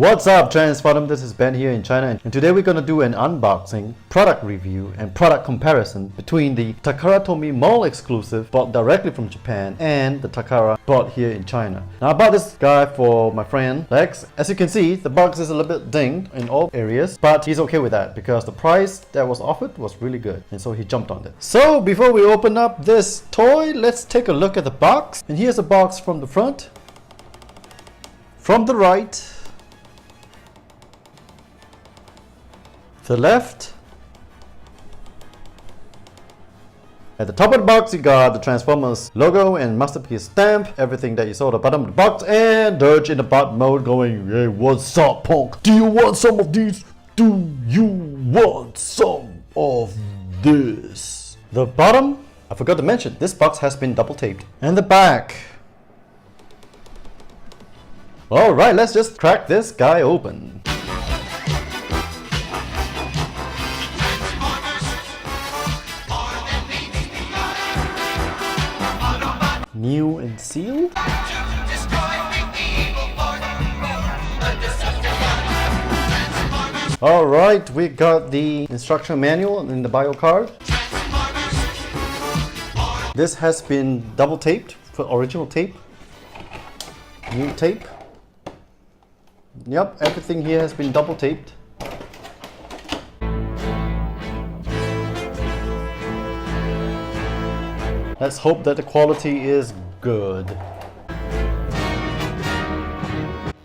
What's up, Transformdom? This is Ben here in China, and today we're going to do an unboxing, product review, and product comparison between the Takara Tomy mall exclusive bought directly from Japan and the Takara bought here in China. Now I bought this guy for my friend Lex. As you can see, the box is a little bit dinged in all areas, but he's okay with that because the price that was offered was really good, and so he jumped on it. So before we open up this toy, let's take a look at the box. And here's the box from the front, from the right, the left. At the top of the box, you got the Transformers logo and masterpiece stamp, everything that you saw at the bottom of the box, and Dirge in the bot mode going, "Hey, what's up, punk? Do you want some of these? Do you want some of this?" The bottom, I forgot to mention, this box has been double taped. And the back. Alright, let's just crack this guy open. New and sealed. Alright, we got the instruction manual in the bio card. This has been double taped for original tape. New tape. Yep, everything here has been double taped. Let's hope that the quality is good.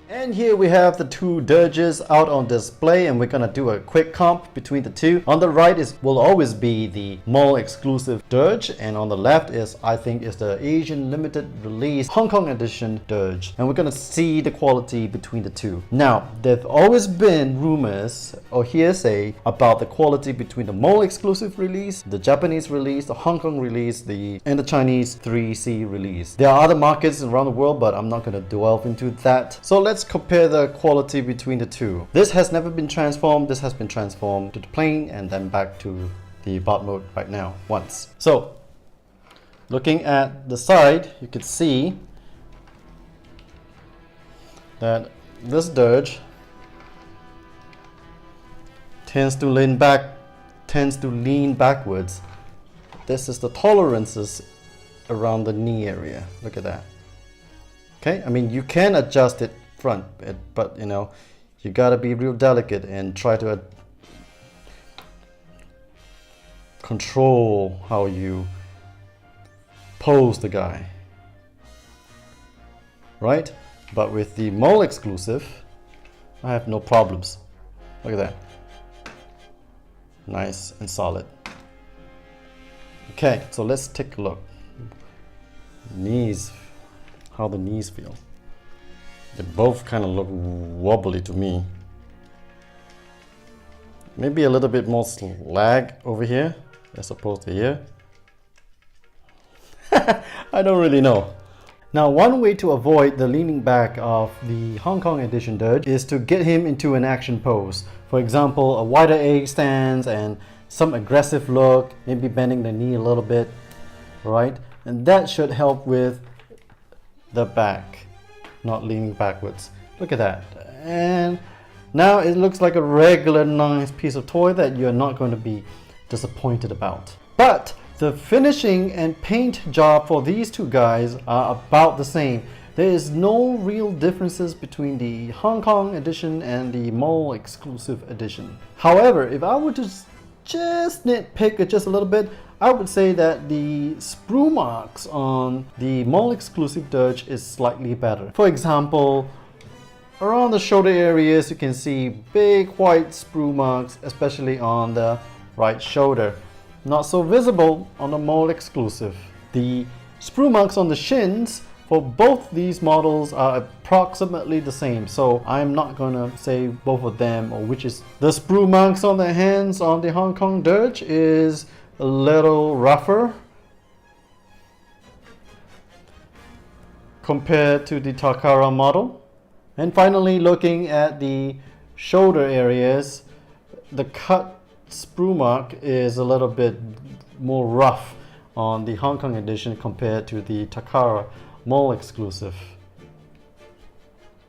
And here we have the two Dirges out on display, and we're gonna do a quick comp between the two. On the right will always be the mall exclusive Dirge, and on the left I think is the Asian limited release Hong Kong edition Dirge. And we're gonna see the quality between the two. Now, there've always been rumors or hearsay about the quality between the mall exclusive release, the Japanese release, the Hong Kong release, and the Chinese 3C release. There are other markets around the world, but I'm not gonna delve into that. So let's compare the quality between the two. This has never been transformed. This has been transformed to the plane and then back to the bot mode right now once. So looking at the side, you can see that this Dirge tends to lean backwards. This is the tolerances around the knee area. Look at that. Okay, I mean, you can adjust it front, but you know, you gotta be real delicate and try to control how you pose the guy, right? But with the mall exclusive, I have no problems. Look at that, nice and solid. Okay, so let's take a look. Knees, how the knees feel. They both kind of look wobbly to me. Maybe a little bit more slag over here as opposed to here. I don't really know. Now, one way to avoid the leaning back of the Hong Kong edition Dirge is to get him into an action pose. For example, a wider egg stance and some aggressive look, maybe bending the knee a little bit, right? And that should help with the back, not leaning backwards. Look at that. And now it looks like a regular nice piece of toy that you're not going to be disappointed about. But the finishing and paint job for these two guys are about the same. There is no real differences between the Hong Kong edition and the mall exclusive edition. However, if I were to just nitpick it just a little bit, I would say that the sprue marks on the mall exclusive Dirge is slightly better. For example, around the shoulder areas you can see big white sprue marks, especially on the right shoulder. Not so visible on the mall exclusive. The sprue marks on the shins for both these models are approximately the same, so I'm not gonna say both of them or which is. The sprue marks on the hands on the Hong Kong Dirge is a little rougher compared to the Takara model. And finally, looking at the shoulder areas, the cut sprue mark is a little bit more rough on the Hong Kong edition compared to the Takara mall exclusive.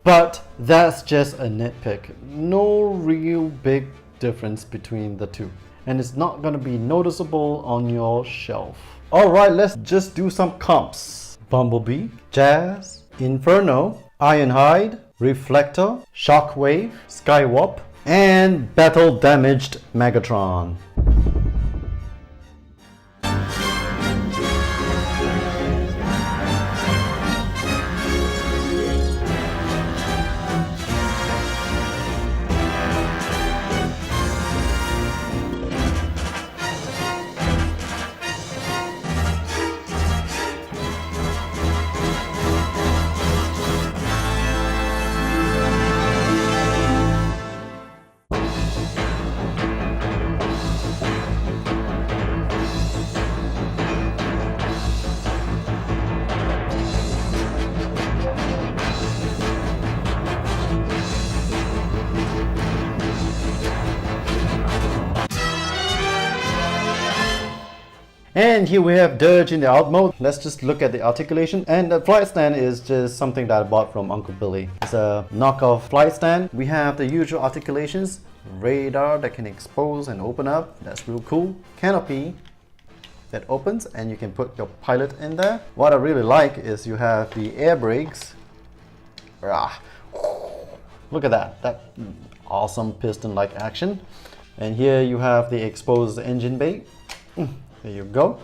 But that's just a nitpick. No real big difference between the two. And it's not going to be noticeable on your shelf. Alright, let's just do some comps. Bumblebee, Jazz, Inferno, Ironhide, Reflector, Shockwave, Skywarp, and Battle Damaged Megatron. And here we have Dirge in the out mode. Let's just look at the articulation. And the flight stand is just something that I bought from Uncle Billy. It's a knockoff flight stand. We have the usual articulations. Radar that can expose and open up. That's real cool. Canopy that opens and you can put your pilot in there. What I really like is you have the air brakes. Look at that. That awesome piston-like action. And here you have the exposed engine bay. There you go.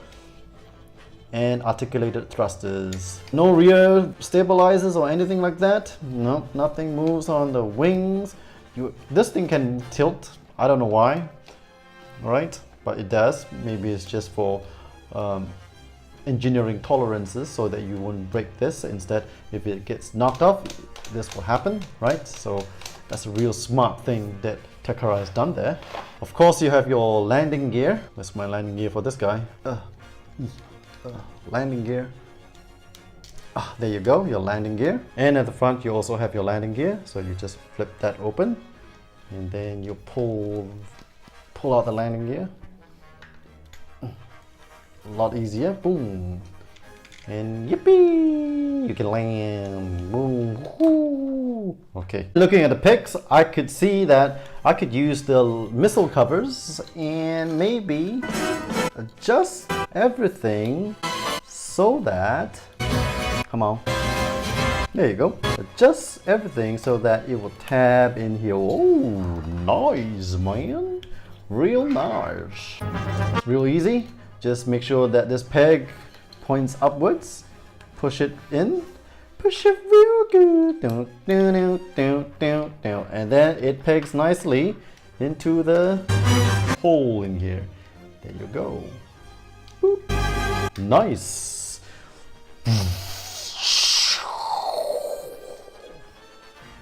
And articulated thrusters. No rear stabilizers or anything like that. No, nothing moves on the wings. This thing can tilt. I don't know why. Alright, but it does. Maybe it's just for engineering tolerances so that you won't break this. Instead, if it gets knocked off, this will happen, right? So that's a real smart thing that Takara has done there. Of course, you have your landing gear. Where's my landing gear for this guy? Landing gear. There you go, your landing gear. And at the front, you also have your landing gear. So you just flip that open, and then you pull out the landing gear. A lot easier. Boom. And yippee! You can land. Boom. Woo. Okay. Looking at the pics, I could see that I could use the missile covers and maybe adjust everything so that, come on, there you go. Adjust everything so that it will tab in here. Oh, nice, man. Real nice. Real easy. Just make sure that this peg points upwards. Push it in. Push it real good. And then it pegs nicely into the hole in here. There you go. Boop. Nice.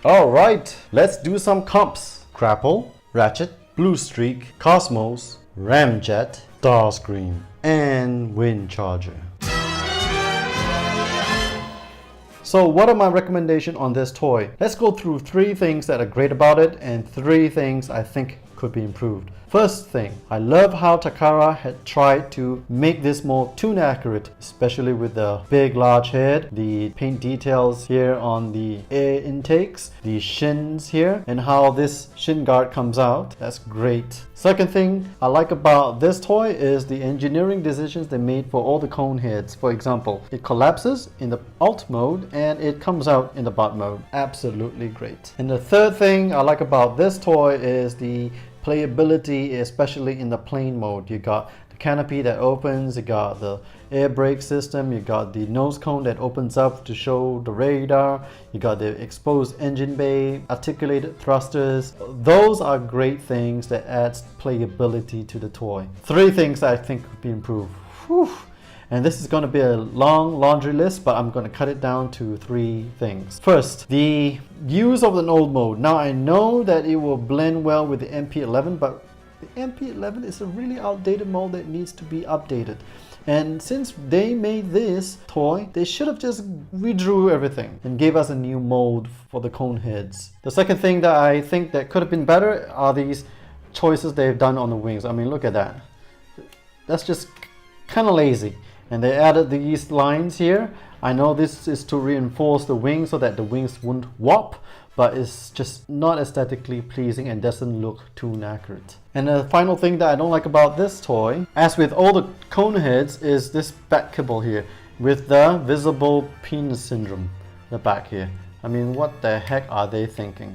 Alright, let's do some comps. Grapple, Ratchet, Blue Streak, Cosmos, Ramjet, Starscream, and Wind Charger. So what are my recommendations on this toy? Let's go through 3 things that are great about it and 3 things I think could be improved. First thing, I love how Takara had tried to make this more tune accurate, especially with the big large head, the paint details here on the air intakes, the shins here, and how this shin guard comes out. That's great. Second thing I like about this toy is the engineering decisions they made for all the cone heads. For example, it collapses in the alt mode and it comes out in the bot mode. Absolutely great. And the third thing I like about this toy is the playability, especially in the plane mode. You got the canopy that opens, you got the air brake system, you got the nose cone that opens up to show the radar, you got the exposed engine bay, articulated thrusters. Those are great things that adds playability to the toy. 3 things that I think could be improved. Whew. And this is going to be a long laundry list, but I'm going to cut it down to 3 things. First, the use of an old mode. Now I know that it will blend well with the MP-11, but the MP-11 is a really outdated mode that needs to be updated. And since they made this toy, they should have just redrew everything and gave us a new mold for the cone heads. The second thing that I think that could have been better are these choices they've done on the wings. I mean, look at that. That's just kind of lazy. And they added these lines here. I know this is to reinforce the wings so that the wings won't warp, but it's just not aesthetically pleasing and doesn't look too knackered. And the final thing that I don't like about this toy, as with all the cone heads, is this back kibble here with the visible penis syndrome, the back here. I mean, what the heck are they thinking?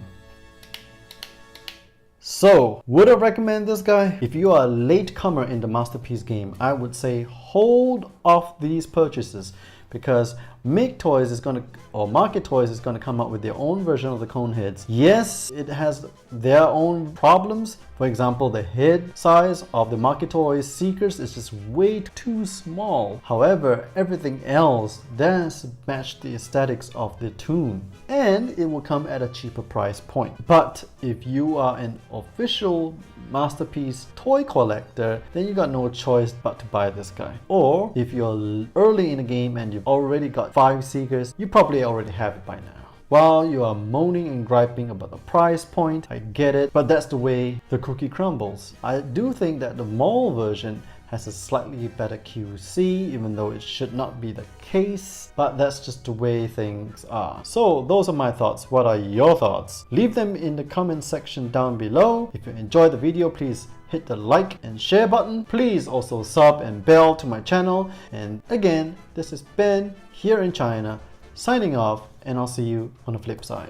So, would I recommend this guy? If you are a latecomer in the Masterpiece game, I would say hold off these purchases, because Make Toys is going to, or Market Toys is going to come up with their own version of the cone heads. Yes, it has their own problems. For example, the head size of the Market Toys Seekers is just way too small. However, everything else does match the aesthetics of the tune, and it will come at a cheaper price point. But if you are an official Masterpiece toy collector, then you got no choice but to buy this guy. Or if you're early in the game and you've already got 5 Seekers, you probably already have it by now. While you are moaning and griping about the price point, I get it, but that's the way the cookie crumbles. I do think that the mall version has a slightly better QC, even though it should not be the case, but that's just the way things are. So those are my thoughts. What are your thoughts? Leave them in the comment section down below. If you enjoyed the video, please hit the like and share button. Please also sub and bell to my channel. And again, this is Ben here in China, signing off, and I'll see you on the flip side.